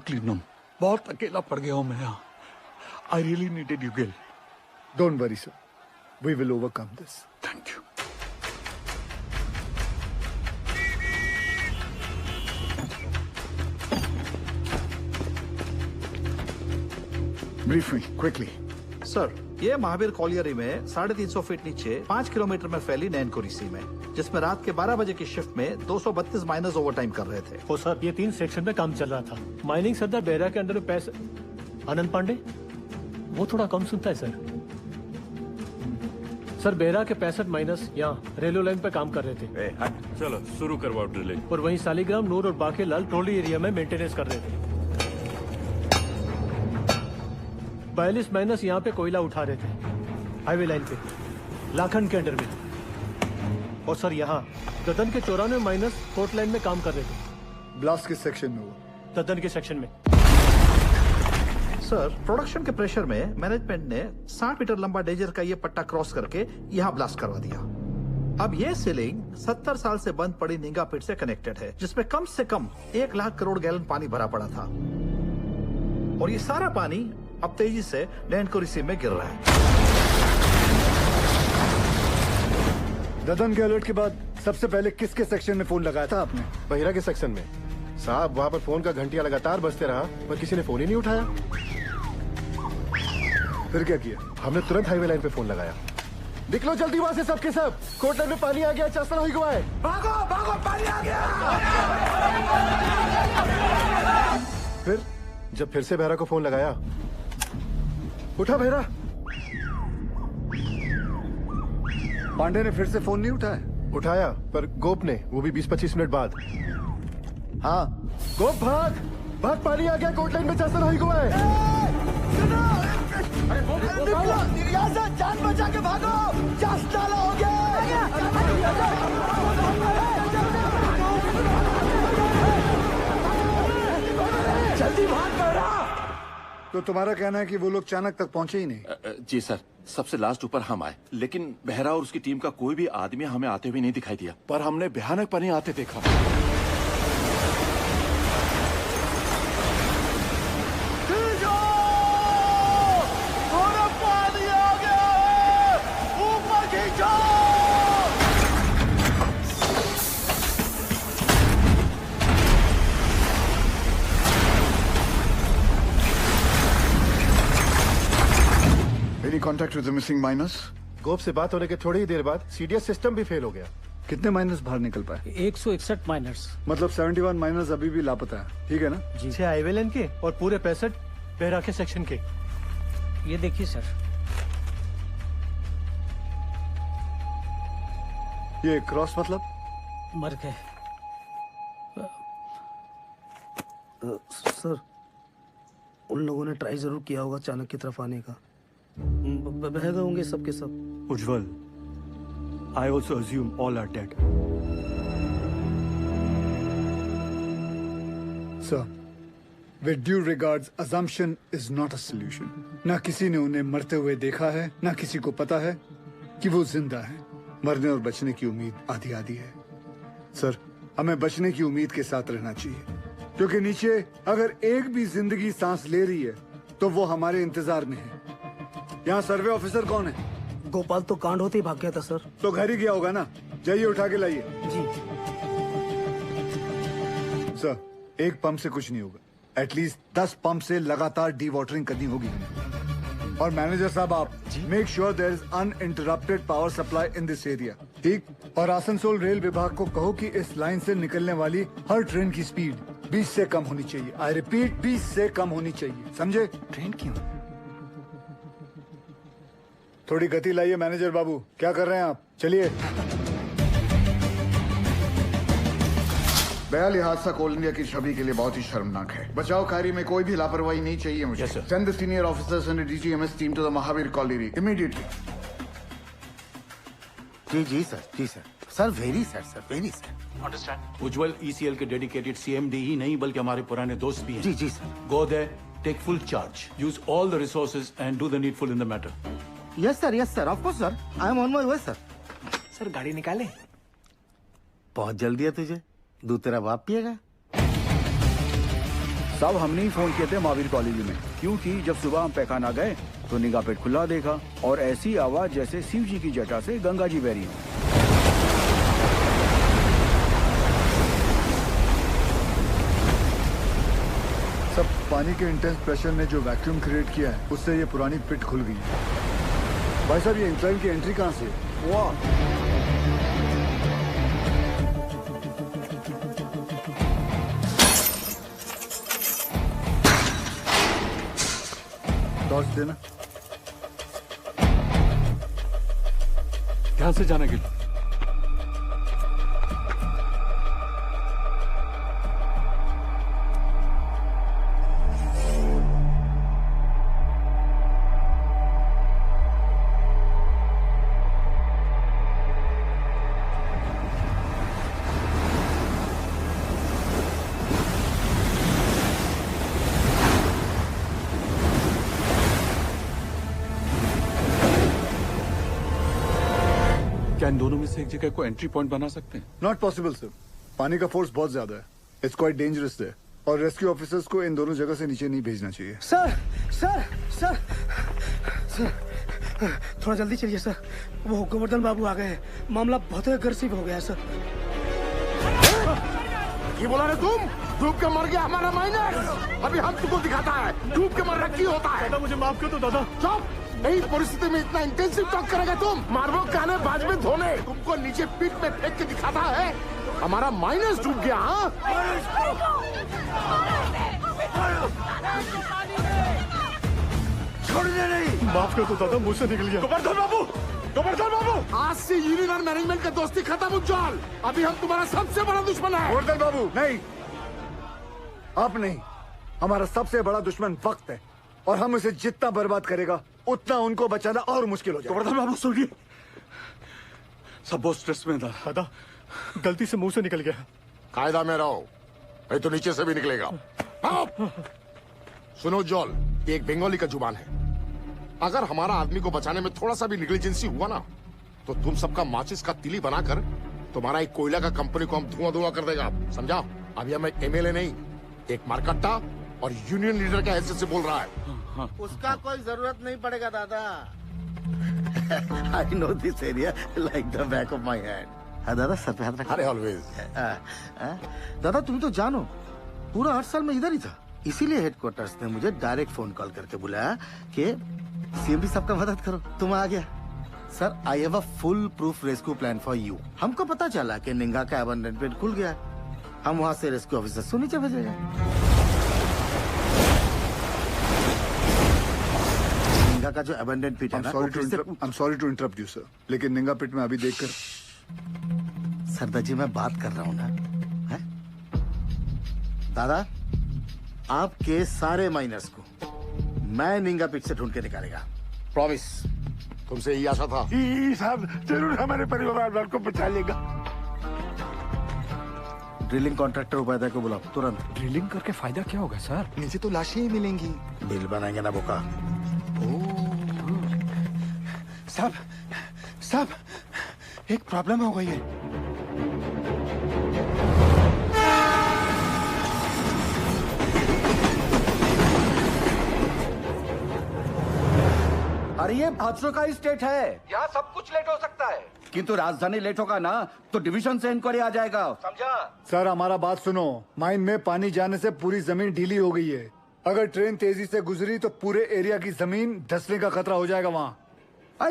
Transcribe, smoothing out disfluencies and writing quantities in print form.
Totally नम, बहुत अकेला पड़ गया हूं मैं यहाँ. I really needed you Gill. Don't worry sir, we will overcome this. Thank you. Brief me quickly. Sir, ये महावीर कॉलियरी में 350 फीट नीचे 5 किलोमीटर में फैली नैनकोरी सी में, जिसमें रात के 12 बजे की शिफ्ट में 232 माइनर्स ओवरटाइम कर रहे थे. ओ सर, ये 3 सेक्शन में काम चल रहा था. माइनिंग सरदार बेहरा के अंडर में पैसे. आनंद पांडे, वो थोड़ा कम सुनता है सर. सर, बेहरा के 65 माइनस यहाँ रेलवे लाइन पे काम कर रहे थे. चलो शुरू करवाओ ड्रिलिंग. और वहीं सालीग्राम, नूर और बाकी लाल ट्रॉली एरिया में मेंटेनेंस कर रहे थे. 42 माइनस यहाँ पे कोयला उठा रहे थे हाईवे लाइन पे, लाखन के अंडर में. और सर, यहाँ ददन के 94 माइनस कोर्ट लाइन में काम कर रहे थे. ब्लास्ट किस सेक्शन में हुआ? ददन के सेक्शन में. सर, प्रोडक्शन के प्रेशर में मैनेजमेंट ने 60 मीटर लंबा डेजर का ये पट्टा क्रॉस करके यहाँ ब्लास्ट करवा दिया. अब ये सीलिंग 70 साल से बंद पड़ी निंगा पिट से कनेक्टेड है, जिसमें कम से कम 1 लाख करोड़ गैलन पानी भरा पड़ा था. और ये सारा पानी अब तेजी से नैनकोरी सी में गिर रहा है. ददन के अलर्ट के बाद सबसे पहले किसके सेक्शन में फोन लगाया था आपने? बहिरा के सेक्शन में. साहब, वहाँ पर फोन का घंटिया लगातार बजते रहा पर किसी ने फोन ही नहीं उठाया. फिर क्या किया? हमने तुरंत हाईवे लाइन पे फोन लगाया. निकलो जल्दी वहाँ से सबके सब. कोर्ट लाइन में पानी आ गया, चासना हुई गवा है. भागो भागो, पानी आ गया. फिर जब फिर से बहरा को फोन लगाया, उठा बहरा. पांडे ने फिर से फोन नहीं उठाया? उठाया, पर गोप ने, वो भी 20-25 मिनट बाद. हाँ. गोप भाग भाग, पानी आ गया, कोर्ट लाइन में चासना हुई गवा है. जान बचा के भागो, चास्ता हो गया. जल्दी भाग बेहरा. तो तुम्हारा कहना है कि वो लोग चाणक तक पहुंचे ही नहीं? जी सर, सबसे लास्ट ऊपर हम आए, लेकिन बेहरा और उसकी टीम का कोई भी आदमी हमें आते हुए नहीं दिखाई दिया. पर हमने भयानक पानी आते देखा. पानी आ गया, ऊपर खींचो. Any contact with the missing miners? गोप से बात होने के थोड़ी ही देर बाद सीडीएस सिस्टम भी फेल हो गया. कितने माइनर्स बाहर निकल पाए? 161 माइनर्स. मतलब 71 माइनर्स अभी भी लापता है. ठीक है ना? जी. 6 हाईवे लाइन के और पूरे 65 बेहरा के सेक्शन के. ये देखिए सर. ये क्रॉस मतलब? मर गए. सर, उन लोगों ने ट्राई जरूर किया होगा चाणक की तरफ आने का. बह गए होंगे सबके सब. उज्जवल, I also assume all are dead. Sir, with due regards, assumption is not a solution. ना किसी ने उन्हें मरते हुए देखा है, ना किसी को पता है कि वो जिंदा है. मरने और बचने की उम्मीद आधी आधी है. सर, हमें बचने की उम्मीद के साथ रहना चाहिए, क्योंकि नीचे अगर एक भी जिंदगी सांस ले रही है तो वो हमारे इंतजार में है. यहाँ सर्वे ऑफिसर कौन है? गोपाल तो कांड होते ही भाग गया था सर. तो घर ही गया होगा ना. जाइए उठा के लाइए. जी. सर, एक पंप से कुछ नहीं होगा. एटलीस्ट 10 पंप से लगातार डी वाटरिंग करनी होगी. और मैनेजर साहब, आप make sure there is uninterrupted power supply in this area. ठीक. और आसनसोल रेल विभाग को कहो कि इस लाइन से निकलने वाली हर ट्रेन की स्पीड 20 से कम होनी चाहिए. आई रिपीट, 20 से कम होनी चाहिए. समझे? ट्रेन क्यों? थोड़ी गति लाइए मैनेजर बाबू. क्या कर रहे हैं आप? चलिए. बयाली हादसा कोल इंडिया की छवि के लिए बहुत ही शर्मनाक है. बचाव कार्य में कोई भी लापरवाही नहीं चाहिए मुझे. Send the senior officers and DGMS team to the Mahavir colony immediately. जी जी सर, जी sir. Sir very sir, sir very sir. Understand. Ujjwal ECL के डेडिकेटेड सीएमडी ही नहीं बल्कि हमारे पुराने दोस्त भी हैं. जी जी sir. Go there, take full charge, use all the resources and do the needful in the matter. Yes sir, of course sir. I am on my way sir. Sir, गाड़ी निकाले. बहुत जल्दी है तुझे. दूध तेरा बाप पिएगा. सब हमने ही फोन किए थे महावीर कॉलोनी में, क्योंकि जब सुबह हम पैखाना गए तो निगाह पेट खुला देखा और ऐसी आवाज जैसे शिव जी की जटा से गंगा जी बह रही हो। सब पानी के इंटेंस प्रेशर ने जो वैक्यूम क्रिएट किया है उससे ये पुरानी पिट खुल गई है। भाई साहब, ये इंक्लाइन की एंट्री कहाँ से है? वाह, टॉर्च देना। ध्यान से जाना गिल। क्या इन दोनों में से एक जगह को एंट्री पॉइंट बना सकते हैं? नॉट पॉसिबल सर, पानी का फोर्स बहुत ज्यादा है। इट्स क्वाइट डेंजरस है और रेस्क्यू ऑफिसर्स को इन दोनों जगह से नीचे नहीं भेजना चाहिए। सर सर सर सर थोड़ा जल्दी चलिए सर, वो गोवर्धन बाबू आ गए हैं, मामला बहुत अग्रेसिव हो गया है सर। ये बोला रे तुम, डूब के मर गया हमारा माइनर। अभी हम तुमको दिखाता है डूब के मरना क्यों होता है। दादा मुझे माफ कर दो दादा। चुप, नहीं परिस्थिति में इतना इंटेंसिव टॉक करेगा तुम। मारबो काने बाज में धोने, तुमको नीचे पीठ में फेंक के दिखाता है हमारा माइनस डूब गया। हाँ छोड़ने नहीं। माफ कर दो दादा, मुझसे निकल गया। गोवर्धन बाबू, गोवर्धन बाबू, आज से यूनियन और मैनेजमेंट का दोस्ती खत्म उज्जवल। अभी हम तुम्हारा सबसे बड़ा दुश्मन है। गोवर्धन बाबू नहीं, आप नहीं, हमारा सबसे बड़ा दुश्मन वक्त है और हम उसे जितना बर्बाद करेगा उतना उनको बचाना और मुश्किल हो जाएगा। गोवर्धन बाबू सुनिए, सब बहुत स्ट्रेस में था। दादा गलती से मुंह से निकल गया। कायदा में रहो, नहीं तो नीचे से भी निकलेगा। सुनो जॉल, ये एक बंगाली का जुबान है। अगर हमारा आदमी को बचाने में थोड़ा सा भी निग्लिजेंसी हुआ ना तो तुम सबका माचिस का तिली बनाकर तुम्हारा एक कोयला का कंपनी को हम धुआं धुआं कर देगा, समझा। अभी हम एक एमएलए नहीं, एक मारकट्टा और यूनियन लीडर के हैसियत से बोल रहा है। उसका कोई जरूरत नहीं पड़ेगा दादा। I know this area like the back of my hand. हाँ दादा, सर पे हाथ रखा। अरे ऑलवेज। दादा तुम तो जानो, पूरा 8 साल में इधर ही था, इसीलिए हेडक्वार्टर्स ने मुझे डायरेक्ट फोन कॉल करके बुलाया कि सीएमडी साहब का मदद करो। तुम आ गया sir. I have a full proof rescue plan for you. हमको पता चला कि निंगा का अबंडनमेंट खुल गया, हम वहाँ से रेस्क्यू ऑफिसर को नीचे भेजेंगे। निंगा का जो अबंडन पिट है ना, I'm sorry to interrupt you sir, लेकिन निंगा पिट में अभी देखकर। सरदार जी मैं बात कर रहा हूँ ना, है? दादा आपके सारे माइनर्स को मैं निंगा पिट से ढूंढ के निकालेगा, प्रॉमिस। तुमसे यही आशा था। साहब जरूर हमारे परिवार वालों को बचा लेगा। ड्रिलिंग कॉन्ट्रैक्टर उपाध्याय को बुलाओ तुरंत। ड्रिलिंग करके फायदा क्या होगा सर? नीचे तो लाशें ही मिलेंगी। बिल बनाएंगे ना बोका। साहब एक प्रॉब्लम हो गई है। अरे ये हादसों का ही स्टेट है, यहाँ सब कुछ लेट हो सकता है। किंतु राजधानी लेट होगा ना तो डिवीजन से इंक्वायरी आ जाएगा, समझा? सर हमारा बात सुनो, माइन में पानी जाने से पूरी जमीन ढीली हो गई है। अगर ट्रेन तेजी से गुजरी तो पूरे एरिया की जमीन धंसने का खतरा हो जाएगा वहाँ।